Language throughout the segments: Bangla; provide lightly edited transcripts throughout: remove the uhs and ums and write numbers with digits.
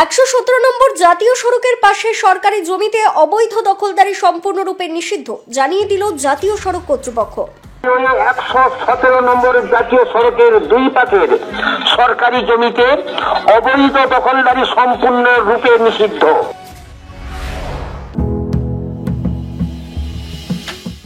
117 নম্বর জাতীয় সড়কের পাশে সরকারি জমিতে অবৈধ দখলদারি সম্পূর্ণরূপে নিষিদ্ধ জানিয়ে দিল জাতীয় সড়ক কর্তৃপক্ষ। 117 নম্বর জাতীয় সড়কের দুই পাশের সরকারি জমিতে অবৈধ দখলদারি সম্পূর্ণরূপে নিষিদ্ধ।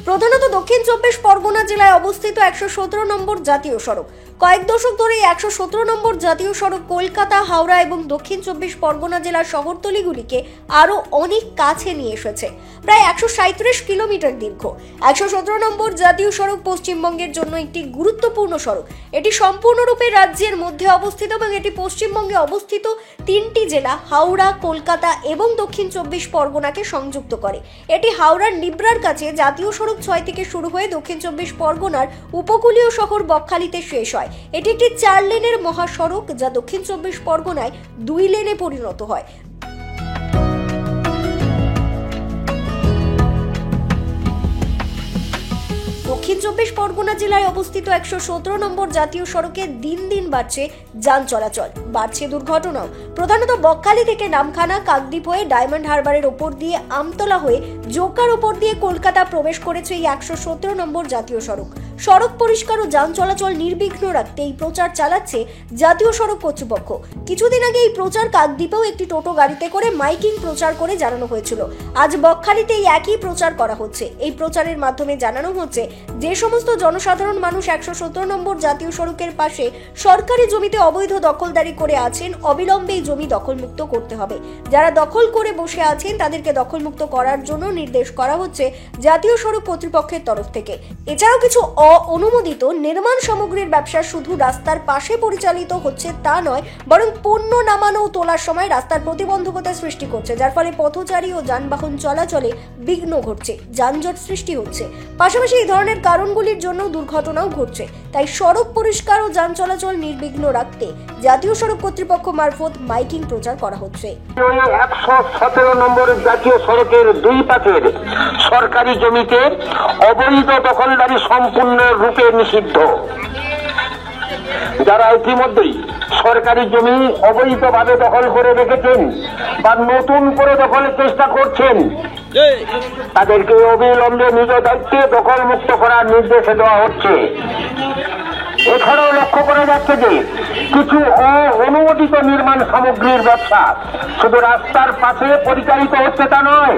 প্রধানত দক্ষিণ 24 পরগনা জেলায় অবস্থিত 117 নম্বর জাতীয় সড়ক। কয়েক দশক ধরে 117 নম্বর জাতীয় সড়ক কলকাতা, হাওড়া এবং দক্ষিণ 24 পরগনা জেলার শহরতলিগুলিকে আরও অনেক কাছে নিয়ে এসেছে। প্রায় 137 কিলোমিটার দীর্ঘ 117 নম্বর জাতীয় সড়ক পশ্চিমবঙ্গের জন্য একটি গুরুত্বপূর্ণ সড়ক। এটি সম্পূর্ণরূপে রাজ্যের মধ্যে অবস্থিত এবং এটি পশ্চিমবঙ্গে অবস্থিত তিনটি জেলা হাওড়া, কলকাতা এবং দক্ষিণ 24 পরগনাকে সংযুক্ত করে। এটি হাওড়ার নিব্রার কাছে জাতীয় সড়ক 6 থেকে শুরু হয়ে দক্ষিণ 24 পরগনার উপকূলীয় শহর বকখালিতে শেষ হয়। এটি একটি 4 লেনের মহাসড়ক যা দক্ষিণ 24 পরগনায় 2 লেনে পরিণত হয়। দক্ষিণ 24 পরগনা জেলায় অবস্থিত 117 নম্বর জাতীয় সড়কে দিন দিন বাড়ছে যান চলাচল, বাড়ছে দুর্ঘটনাও। প্রধানত বকখালি থেকে নামখানা, কাকদ্বীপ হয়ে ডায়মন্ড হারবারের ওপর দিয়ে আমতলা হয়ে জোকার ওপর দিয়ে কলকাতা প্রবেশ করেছে এই 117 নম্বর জাতীয় সড়ক। সড়ক পরিষ্কার ও যান চলাচল নির্বিঘ্ন রাখতে এই প্রচার চালাচ্ছে জাতীয় সড়ক কর্তৃপক্ষ। কিছুদিন আগে এই প্রচার কাকদ্বীপেও একটি টোটো গাড়িতে করে মাইকিং প্রচার করে জানানো হয়েছিল। আজ বকখালিতে এই একই প্রচার করা হচ্ছে। এই প্রচারের মাধ্যমে জানানো হচ্ছে যে সমস্ত জনসাধারণ মানুষ 117 নম্বর জাতীয় সড়কের পাশে সরকারি জমিতে অবৈধ দখলদারি করে আছেন, অবিলম্বে এই জমি দখলমুক্ত করতে হবে। যারা দখল করে বসে আছেন তাদেরকে দখলমুক্ত করার জন্য নির্দেশ করা হচ্ছে জাতীয় সড়ক কর্তৃপক্ষের তরফ থেকে। এছাড়াও কিছু অনুমোদিত নির্মাণ সামগ্রীর ব্যবসা শুধু রাস্তার পাশে পরিচালিত হচ্ছে তা নয়, বরং পণ্য নামানো ও তোলার সময় রাস্তার প্রতিবন্ধকতা সৃষ্টি করছে, যার ফলে পথচারী ও যানবাহন চলাচলে বিঘ্ন ঘটছে, যানজট সৃষ্টি হচ্ছে। পাশাপাশি এই ধরনের কারণগুলির জন্য দুর্ঘটনাও ঘটছে। তাই সড়ক পরিষ্কার ও যান চলাচল নির্বিঘ্ন রাখতে জাতীয় সড়ক কর্তৃপক্ষ মারফত মাইকিং প্রচার করা হচ্ছে। 117 নম্বর জাতীয় সড়কের দুই পাশের সরকারি জমিতে অবৈধ দখলদারি সম্পূর্ণরূপে নিষিদ্ধ। যারা ইতিমধ্যেই সরকারি জমি অবৈধভাবে দখল করে রেখেছেন বা নতুন করে দখলের চেষ্টা করছেন তাদেরকে অবিলম্বে নিজ দায়িত্বে দখল মুক্ত করার নির্দেশ দেওয়া হচ্ছে। এছাড়াও লক্ষ্য করা যাচ্ছে যে কিছু অনুমোদিত নির্মাণ সামগ্রীর ব্যবসা শুধু রাস্তার পাশে পরিচালিত হচ্ছে তা নয়,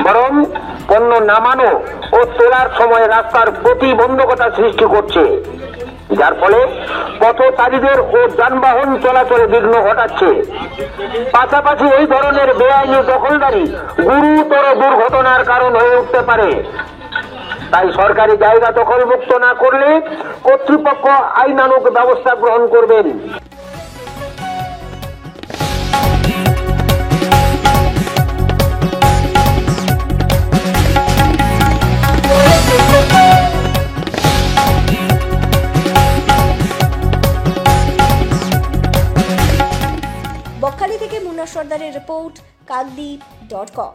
বরং পণ্য নামানো ও তোলার সময় রাস্তার প্রতিবন্ধকতা সৃষ্টি করছে, যার ফলে পথচারীদের ও যানবাহন চলাচলে বিঘ্ন ঘটাচ্ছে। পাশাপাশি এই ধরনের বেআইনি দখলদারি গুরুতর দুর্ঘটনার কারণ হয়ে উঠতে পারে। তাই সরকারি জায়গা দখলমুক্ত না করলে কর্তৃপক্ষ আইনানুগ ব্যবস্থা গ্রহণ করবেন। বকখালি থেকে মুন্না সর্দারের রিপোর্ট, কাকদ্বীপ.com।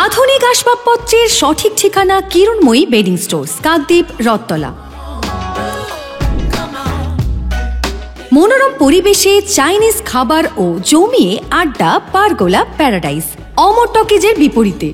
আধুনিক আসবাবপত্রের সঠিক ঠিকানা কিরণময়ী বেডিং স্টোর্স, কাকদ্বীপ, রথতলা। মনোরম পরিবেশে চাইনিজ খাবার ও জমিয়ে আড্ডা পারগোলা প্যারাডাইস, অমর টকিজের বিপরীতে।